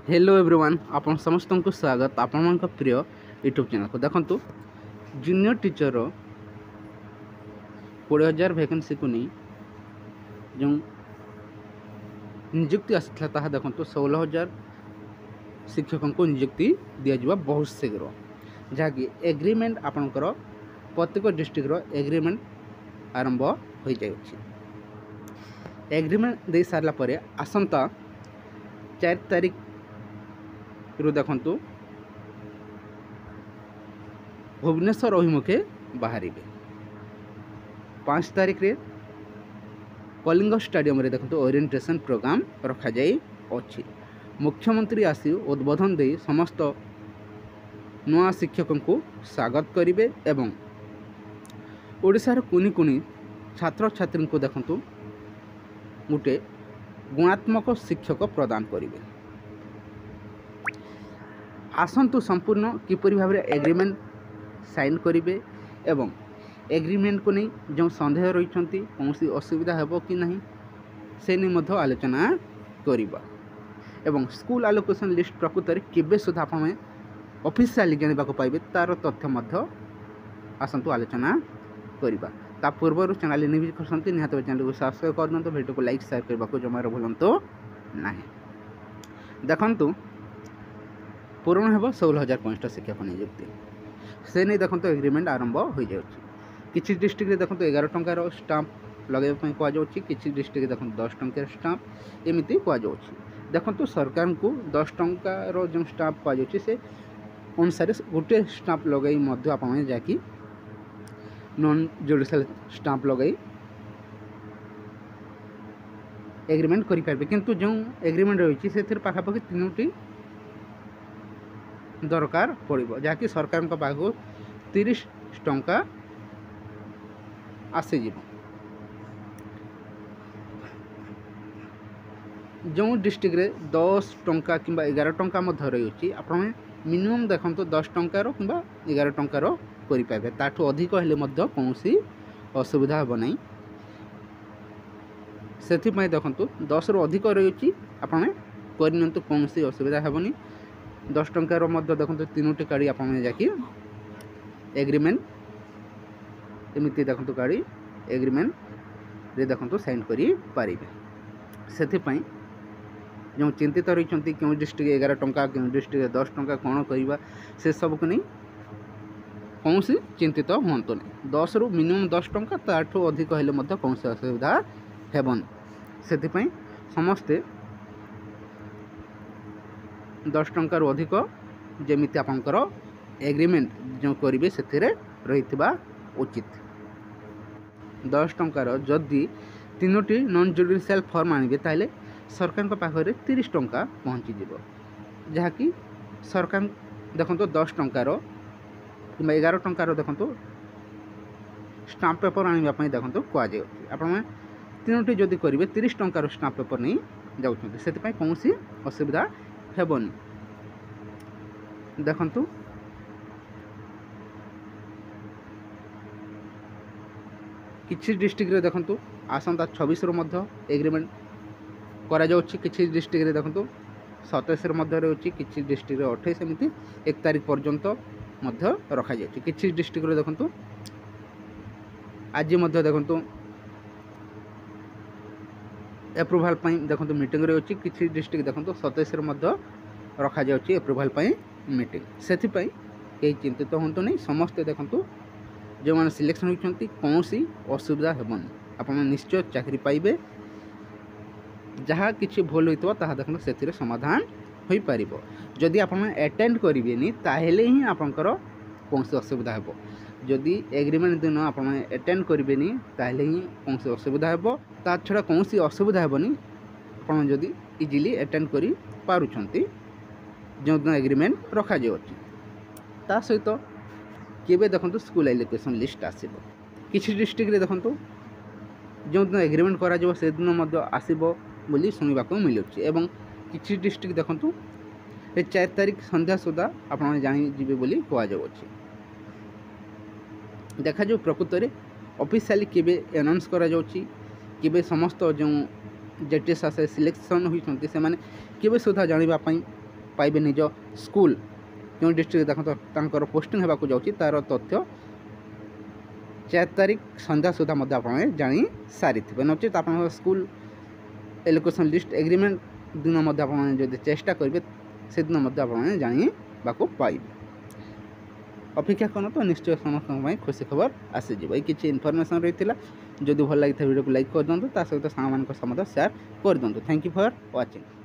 Hello everyone आपण समस्त को स्वागत आपण प्रिय यूट्यूब चैनल को देखंतु जूनियर टीचर 20,000 वैकेंसी को नहीं जो नियुक्ति आसाला ताहा देखंतु 16,000 शिक्षकों को नियुक्ति दिया बहुत शीघ्र जहाँकि एग्रीमेंट आपणकर प्रत्येक डिस्ट्रिक्टर एग्रीमेंट आरंभ हो जाए। एग्रीमेंट दे सारा पर आसंता 4 तारिख रु देखंतु भुवनेश्वर अभिमुखे बाहर 5 तारिख रे कलिंग स्टेडियम रे देखंतु ओरिएंटेशन प्रोग्राम रखा जाई अछि। मुख्यमंत्री आसी उद्बोधन दे समस्त नुआ शिक्षकों को स्वागत करिवे एवं ओडिशार कुनी कुनी छात्र छात्री को देखंतु गोटे गुणात्मक शिक्षक प्रदान करिवे। आसंतु संपूर्ण किपरि भाव एग्रीमेंट साइन करिवे एवं एग्रीमेंट को नहीं जो संदेह रही कौन असुविधा हेबो कि नहीं से नहीं मध्य आलोचना करिबा एवं स्कूल आलोकेशन लिस्ट प्रकृत में केबे सुधा आपण ऑफिशियली जानिबा को पाइबे तार तथ्य मध्य आसंतु आलोचना करिबा। ता पूर्व चैनल निविज करसंती निहात चैनल को सब्सक्राइब कर दंतो, वीडियो को लाइक शेयर करबा को जमार भूलंतो नाही। देखंतु पूर्ण हेब 16,500 शिक्षक नियुक्ति से नहीं देखो एग्रीमेंट आरंभ हो जाए। किसी डिस्ट्रिक्ट देखो 11 टंकार स्टाम्प लगे कहुच्छी, किसी डिस्ट्रिक्ट देखो 10 टंकार स्टाम्प एमती कहुच्छी। देखो सरकार को 10 टंकार जो स्टाम्प कहुच्छी से अनुसार गोटे स्टाम्प लगे आप जाकि नॉन जुडिशियल स्टाम्प लगे एग्रीमेंट करें, किंतु जो एग्रीमेंट रही से पाखापाखि 3टी दरकार पड़ो जहाँकि सरकार पाखु 30 टंका आसीज। जो डिस्ट्रिक्ट रे 10 टंका कि 11 टंका रही आप मिनिमम देखो 10 टंकार कि 11 टंकार करें, ताठू अधिक हेले कौन असुविधा हे ना। से देखो 10 रु अधिक रही आपने करनी कौन असुविधा हेनी। 10 टंकार देखो 3टी काढ़ी आप जाकि एग्रीमेंट एमती देखो काढ़ी एग्रीमेंट रे देखो साइन करें। से जो चिंतित रही क्यों डिस्ट्रिक्ट 11 टंका क्यों डिस्ट्रिक्ट 10 टंका कौन करवा से सब को नहीं कौन चिंतित हूँ नहीं। 10 रु मिनिमम 10 टंका ताठू अधिक हेले कौन असुविधा हेबन। से समस्ते 10 टंकार अधिक जमीती आपंकर एग्रीमेंट जो करेंगे से रही उचित। 10 टंकार जदि 3टी नॉन जुडिशियल फॉर्म आनिबे ताले सरकार पाखरे 30 टंका पहुँची जीव, जहाँकि सरकार देखो 10 टंकार कि 11 टंकार देखो स्टाम्प पेपर आने देखो कहुए आप 3टी जदि करेंगे 30 टंकार स्टाम्प पेपर नहीं जाऊँ से कौन असुविधा हेबनी। देखंतु किसी डिस्ट्रिक्ट रे देखंतु आसंता 26 रु मध्य एग्रीमेंट करा जाउछि, किसी डिस्ट्रिक्ट रे देखंतु 27 रे मध्य रहउछि, किसी डिस्ट्रिक्ट रे 28 एमिति 1 तारिख पर्यंत मध्य रखा जाउछि। किसी डिस्ट्रिक्ट रे देखंतु आज मध्य देखंतु एप्रूवाल देखो मीटिंग रही है। किसी डिस्ट्रिक्ट देखो 27 मध्य रखा जाउछि एप्रूवाल मीटिंग। से कहीं चिंतित हूँ नहीं, समस्ते देखो जो मैंने सिलेक्शन होती कौन सी असुविधा हेबनी, आप निश्चय चाकरी पाइबे। जहाँ किसी भूल होता देखो से समाधान हो पार। जदि आप अटेंड करेंगे ताहले ही आपंकर कौन असुविधा हेब। जदि एग्रीमेंट दिन आप अटेंड करेंगे ताहले ही कौन असुविधा हेब। ता छड़ा कौन असुविधा हेबनी आप जदि इजिली अटेंड करि पारुछंती जो दिन एग्रीमेंट रखा जाउछि। ता सहित केबे देखंतु स्कूल एलोकेशन लिस्ट आसीबो। किछि डिस्ट्रिक्ट रे देखंतु जो दिन एग्रीमेंट करा जाबो से दिन मध्य आसीबो बोली सुनिबा को मिलुछि एवं किछि डिस्ट्रिक्ट देखंतु 4 तारिख संध्या सुधा आप जानी जिबे बोली कहा जाउछि। देखा जो प्रकृत में ऑफिशियली केबे अनाउंस करा जाउछि, केबे समस्त जो जेटीएस आसे सिलेक्शन होती से केबे सुधा जानिबा पई पाइबे निज स्कूल जो डिस्ट्रिक्ट देखो तांकर पोस्टिंग होगा जाऊँगी तार तथ्य 4 तारिख संध्या सुधा आप जानी सारी थे नचेत आप स्कूल एलोकेशन लिस्ट एग्रीमेंट दिन आप चेष्टा करेंगे से दिन आप जाना पाइबे अपेक्षा करना तो निश्चय समस्त खुशी खबर आसीज ये किसी इनफर्मेशन रही है जदि भल लगी वीडियो को लाइक कर दिखाँ सहित सांग सेयार कर दिखाँ थैंक यू फॉर वाचिंग।